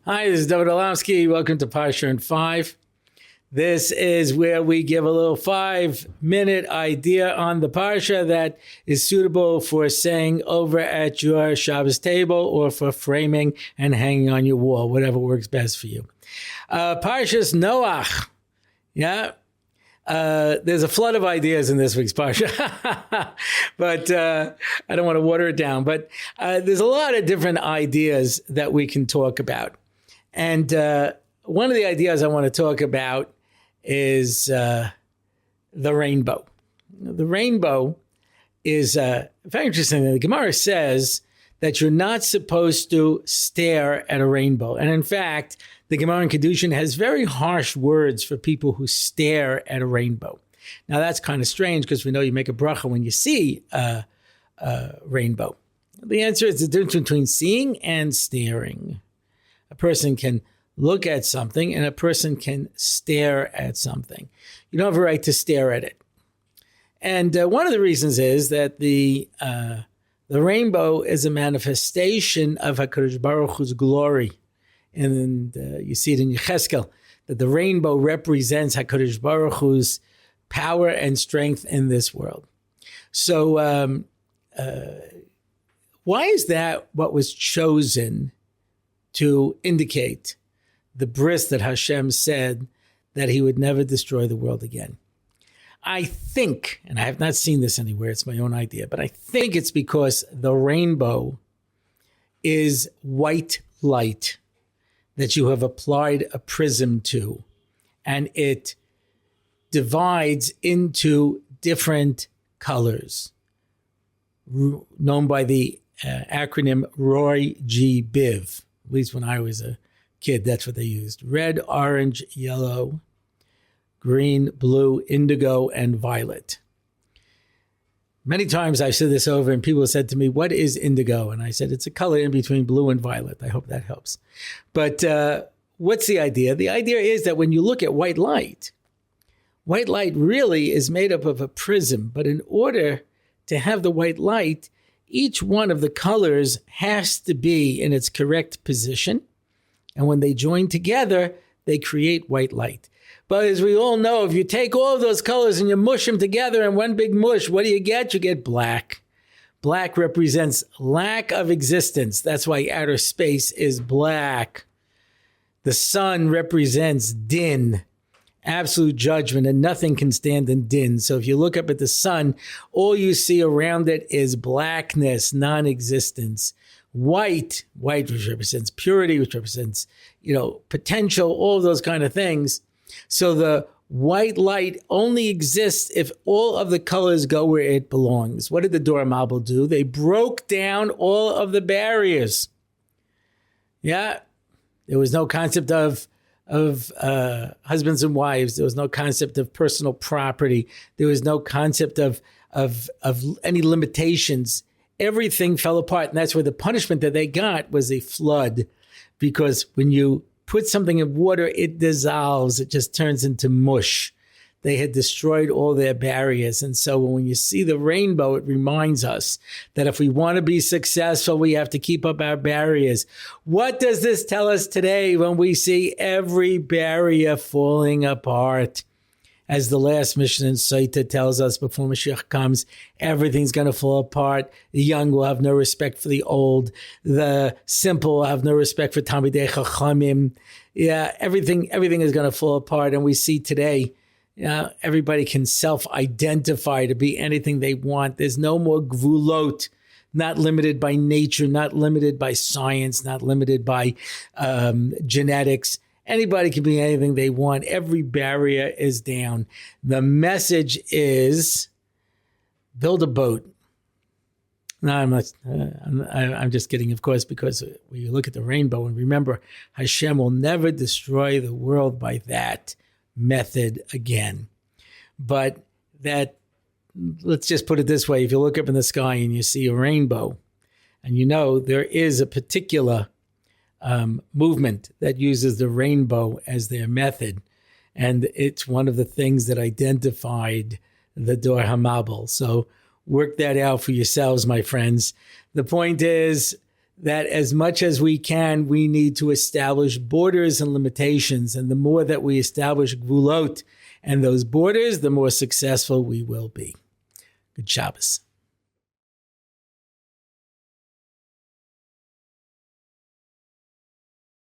Hi, this is David Orlofsky. Welcome to Parsha in 5. This is where we give a little 5-minute idea on the Parsha that is suitable for saying over at your Shabbos table or for framing and hanging on your wall, whatever works best for you. Parshas Noach. Yeah. There's a flood of ideas in this week's Parsha, but I don't want to water it down. But there's a lot of different ideas that we can talk about. And one of the ideas I want to talk about is the rainbow. The rainbow is very interesting. The Gemara says that you're not supposed to stare at a rainbow. And in fact, the Gemara in Kedushin has very harsh words for people who stare at a rainbow. Now, that's kind of strange because we know you make a bracha when you see a rainbow. The answer is the difference between seeing and staring. A person can look at something and a person can stare at something. You don't have a right to stare at it. And one of the reasons is that the rainbow is a manifestation of HaKadosh Baruch Hu's glory. And you see it in Yecheskel, that the rainbow represents HaKadosh Baruch Hu's power and strength in this world. So why is that what was chosen to indicate the bris that Hashem said that he would never destroy the world again? I think, and I have not seen this anywhere, it's my own idea, but I think it's because the rainbow is white light that you have applied a prism to, and it divides into different colors, known by the acronym Roy G. Biv. At least when I was a kid, that's what they used. Red, orange, yellow, green, blue, indigo, and violet. Many times I've said this over and people said to me, what is indigo? And I said, it's a color in between blue and violet. I hope that helps. But what's the idea? The idea is that when you look at white light really is made up of a prism. But in order to have the white light, each one of the colors has to be in its correct position. And when they join together, they create white light. But as we all know, if you take all of those colors and you mush them together in one big mush, what do you get? You get black. Black represents lack of existence. That's why outer space is black. The sun represents din, absolute judgment, and nothing can stand in din. So if you look up at the sun, all you see around it is blackness, non-existence. White, which represents purity, which represents, potential, all of those kind of things. So the white light only exists if all of the colors go where it belongs. What did the Dor Mabul do? They broke down all of the barriers. Yeah, there was no concept of husbands and wives. There was no concept of personal property. There was no concept of any limitations. Everything fell apart. And that's where the punishment that they got was a flood. Because when you put something in water, it dissolves. It just turns into mush. They had destroyed all their barriers. And so when you see the rainbow, it reminds us that if we want to be successful, we have to keep up our barriers. What does this tell us today when we see every barrier falling apart? As the last mission in Saita tells us, before Mashiach comes, everything's going to fall apart. The young will have no respect for the old. The simple will have no respect for Talmidei Chachamim. Yeah, everything is going to fall apart. And we see today, everybody can self-identify to be anything they want. There's no more gvulot, not limited by nature, not limited by science, not limited by genetics. Anybody can be anything they want. Every barrier is down. The message is build a boat. No, I'm not. I'm just kidding, of course, because when you look at the rainbow and remember, Hashem will never destroy the world by that method again. But let's just put it this way. If you look up in the sky and you see a rainbow, and there is a particular movement that uses the rainbow as their method. And it's one of the things that identified the Dor HaMabul. So work that out for yourselves, my friends. The point is that as much as we can, we need to establish borders and limitations. And the more that we establish gvulot and those borders, the more successful we will be. Good Shabbos.